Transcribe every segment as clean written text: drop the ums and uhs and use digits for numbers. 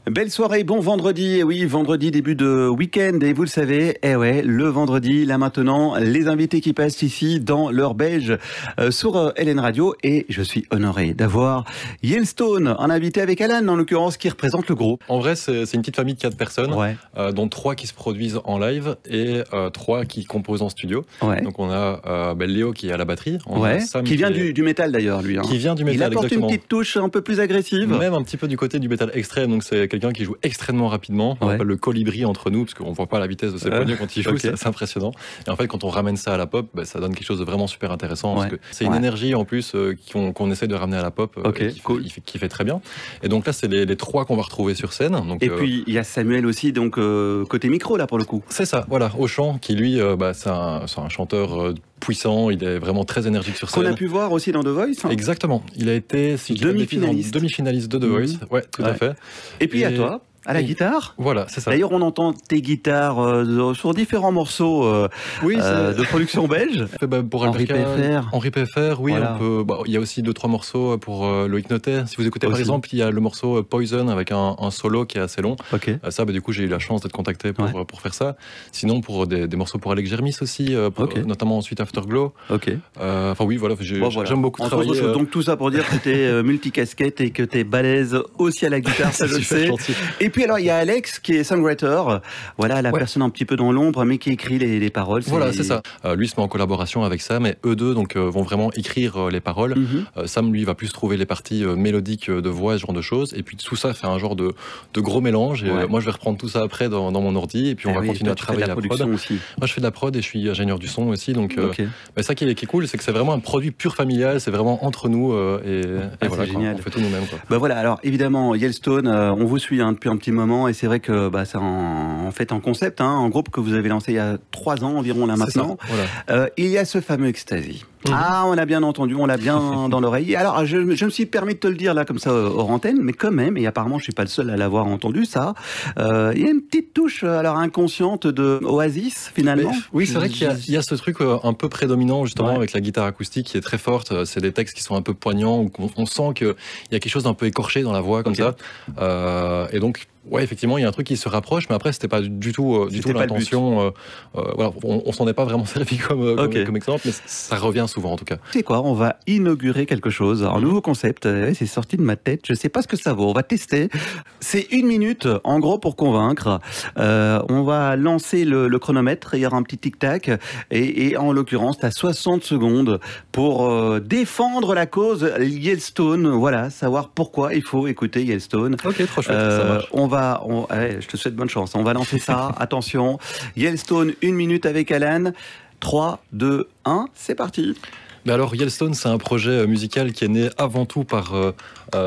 Belle soirée, bon vendredi, et oui, vendredi, début de week-end, et vous le savez, ouais, le vendredi, là maintenant, les invités qui passent ici dans l'heure belge sur LN Radio, et je suis honoré d'avoir Yellowstone, un invité avec Alan, en l'occurrence, qui représente le groupe. En vrai, c'est une petite famille de 4 personnes, ouais. Dont 3 qui se produisent en live et 3 qui composent en studio. Ouais. Donc on a Léo qui est à la batterie, on a Sam qui vient du métal d'ailleurs, lui. Hein. Qui vient du métal, il apporte exactement. une petite touche un peu plus agressive. Même un petit peu du côté du métal extrême, donc c'est quelqu'un qui joue extrêmement rapidement, on appelle le colibri entre nous, parce qu'on ne voit pas la vitesse de ses poignets quand il joue, c'est assez impressionnant. Et en fait, quand on ramène ça à la pop, ça donne quelque chose de vraiment super intéressant, parce que c'est une énergie en plus qu'on essaie de ramener à la pop, qui fait très bien. Et donc là, c'est les 3 qu'on va retrouver sur scène. Donc, et puis, il y a Samuel aussi, donc côté micro, là, pour le coup. C'est ça, voilà, au chant, qui lui, c'est un chanteur puissant, il est vraiment très énergique sur scène. Qu'on a pu voir aussi dans The Voice. Hein. Exactement, il a été demi-finaliste de The Voice, tout à fait. Et puis à toi, à la guitare. Voilà, c'est ça. D'ailleurs, on entend tes guitares sur différents morceaux de production belge. Pour Henri PFR. Henri PFR, oui. Voilà. Il y a aussi 2-3 morceaux pour Loïc Notet. Si vous écoutez, par exemple, il y a le morceau Poison avec un solo qui est assez long. Ça, du coup, j'ai eu la chance d'être contacté pour faire ça. Sinon, pour des morceaux pour Alex Germis aussi, notamment ensuite Afterglow. Enfin, oui, voilà, j'aime beaucoup travailler. Donc, tout ça pour dire que tu es multicasquette et que tu es balèze aussi à la guitare, ça je sais. Et puis alors il y a Alex qui est songwriter, voilà la personne un petit peu dans l'ombre mais qui écrit les paroles. Voilà, c'est ça. Lui se met en collaboration avec Sam et eux deux vont vraiment écrire les paroles. Sam lui va plus trouver les parties mélodiques de voix, ce genre de choses. Et puis tout ça fait un genre de gros mélange. Et moi je vais reprendre tout ça après dans mon ordi et puis on va continuer à travailler la prod. Aussi. Moi je fais de la prod et je suis ingénieur du son aussi. Donc ça qui est cool, c'est que c'est vraiment un produit pur familial. C'est vraiment entre nous et voilà, on fait tout nous-mêmes. Voilà, alors évidemment Yellowstone, on vous suit depuis un petit moment et c'est vrai que c'est en fait un concept, un groupe que vous avez lancé il y a 3 ans environ là maintenant. Il y a ce fameux Ecstasy. On a bien entendu, on l'a bien dans l'oreille. Alors je me suis permis de te le dire là comme ça hors antenne, mais quand même, et apparemment je suis pas le seul à l'avoir entendu ça, il y a une petite touche alors inconsciente de Oasis finalement. Mais, oui, c'est vrai qu'il y a ce truc un peu prédominant justement avec la guitare acoustique qui est très forte. C'est des textes qui sont un peu poignants, où on sent qu'il y a quelque chose d'un peu écorché dans la voix comme ça. Et donc ouais, effectivement, il y a un truc qui se rapproche, mais après, c'était pas du tout l'intention. Voilà, on s'en est pas vraiment servi comme exemple, mais ça revient souvent en tout cas. Tu sais quoi, on va inaugurer quelque chose, un nouveau concept. C'est sorti de ma tête, je sais pas ce que ça vaut. On va tester. C'est 1 minute, en gros, pour convaincre. On va lancer le chronomètre. Il y aura un petit tic-tac, et en l'occurrence, tu as 60 secondes pour défendre la cause Yellowstone. Voilà, savoir pourquoi il faut écouter Yellowstone. Ok, trop chouette, ça marche. Allez, je te souhaite bonne chance. On va lancer ça. Attention. Yellowstone, 1 minute avec Alan. 3, 2, 1, c'est parti. Mais alors, Yellowstone, c'est un projet musical qui est né avant tout par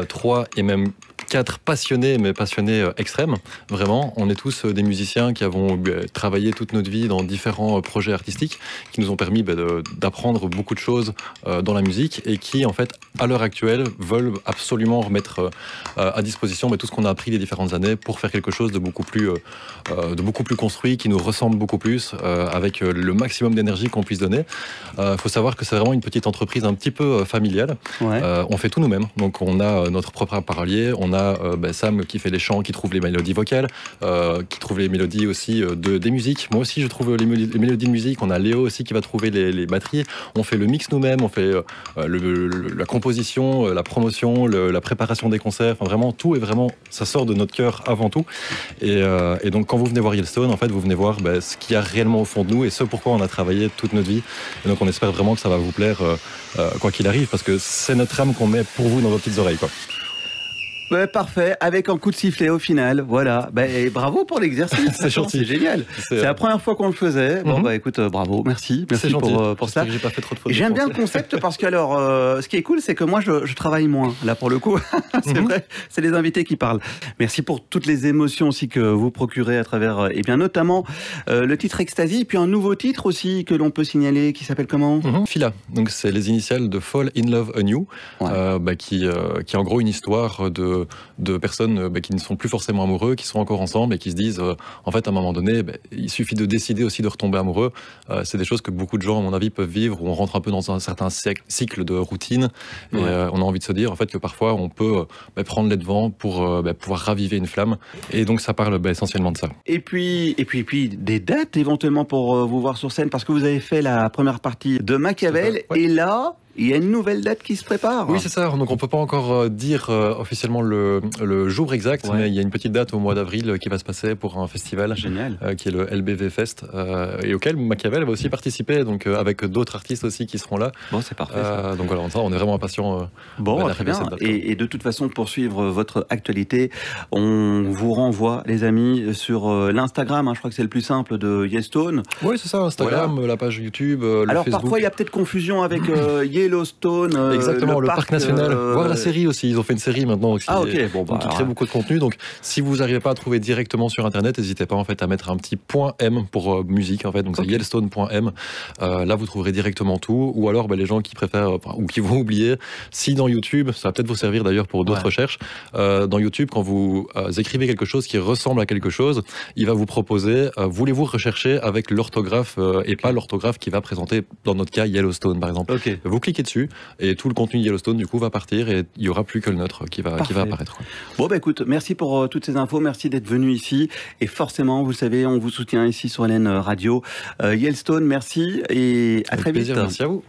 3 et même 4 passionnés, mais passionnés extrêmes. Vraiment, on est tous des musiciens qui avons travaillé toute notre vie dans différents projets artistiques qui nous ont permis d'apprendre beaucoup de choses dans la musique et qui, en fait, à l'heure actuelle, veulent absolument remettre à disposition tout ce qu'on a appris les différentes années pour faire quelque chose de beaucoup plus construit, qui nous ressemble beaucoup plus, avec le maximum d'énergie qu'on puisse donner. Faut savoir que c'est vraiment une petite entreprise un petit peu familiale. On fait tout nous-mêmes. Donc, on a notre propre parolier, on a Sam qui fait les chants, qui trouve les mélodies vocales, qui trouve les mélodies aussi des musiques. Moi aussi, je trouve les mélodies de musique. On a Léo aussi qui va trouver les batteries. On fait le mix nous-mêmes, on fait la composition, la promotion, la préparation des concerts. Enfin, vraiment, tout est vraiment, ça sort de notre cœur avant tout. Et donc, quand vous venez voir Yellowstone, en fait, vous venez voir ce qu'il y a réellement au fond de nous et ce pourquoi on a travaillé toute notre vie. Et donc, on espère vraiment que ça va vous plaire, quoi qu'il arrive, parce que c'est notre âme qu'on met pour vous dans vos petites oreilles, quoi. Ouais, parfait, avec un coup de sifflet au final, voilà. Et bravo pour l'exercice, c'est gentil, c'est génial. C'est la première fois qu'on le faisait. Bon écoute, bravo, merci pour ça. J'ai pas fait trop de fautes. J'aime bien le concept parce que alors, ce qui est cool, c'est que moi je travaille moins là pour le coup. C'est vrai, c'est les invités qui parlent. Merci pour toutes les émotions aussi que vous procurez à travers, et bien notamment le titre Ecstasy, puis un nouveau titre aussi que l'on peut signaler qui s'appelle comment Fila. Donc c'est les initiales de Fall in Love Anew, qui est en gros une histoire de de personnes qui ne sont plus forcément amoureux, qui sont encore ensemble et qui se disent, en fait, à un moment donné, il suffit de décider aussi de retomber amoureux. C'est des choses que beaucoup de gens, à mon avis, peuvent vivre, où on rentre un peu dans un certain cycle de routine. Et on a envie de se dire, en fait, que parfois, on peut prendre les devants pour pouvoir raviver une flamme. Et donc, ça parle essentiellement de ça. Et puis, des dates éventuellement pour vous voir sur scène, parce que vous avez fait la première partie de Machiavel, et là, il y a une nouvelle date qui se prépare. Oui, c'est ça. Donc, on ne peut pas encore dire officiellement le jour exact, mais il y a une petite date au mois d'avril qui va se passer pour un festival génial, qui est le LBV Fest, et auquel Machiavel va aussi participer, donc avec d'autres artistes aussi qui seront là. Bon, c'est parfait. Donc voilà, on est vraiment impatients. Très bien. Et de toute façon, pour suivre votre actualité, on vous renvoie, les amis, sur l'Instagram. Je crois que c'est le plus simple de Yellowstone. Oui, c'est ça, Instagram, la page YouTube, le Alors Facebook. parfois, il y a peut-être confusion avec Yellowstone. Exactement, le parc national. Voir la série aussi. Ils ont fait une série maintenant aussi. Qui crée beaucoup de contenu. Donc, si vous n'arrivez pas à trouver directement sur Internet, n'hésitez pas en fait à mettre un petit .m pour musique en fait. Donc c'est Yellowstone.m. Là, vous trouverez directement tout. Ou alors, les gens qui préfèrent ou qui vont oublier. Si dans YouTube, ça va peut-être vous servir d'ailleurs pour d'autres recherches. Dans YouTube, quand vous écrivez quelque chose qui ressemble à quelque chose, il va vous proposer. Voulez-vous rechercher avec l'orthographe et pas l'orthographe qui va présenter dans notre cas Yellowstone par exemple. Vous cliquez dessus et tout le contenu Yellowstone du coup va partir et il n'y aura plus que le nôtre qui va apparaître. Bon écoute, merci pour toutes ces infos, merci d'être venu ici et forcément vous savez on vous soutient ici sur LN Radio. Yellowstone, merci et à très vite. Merci à vous.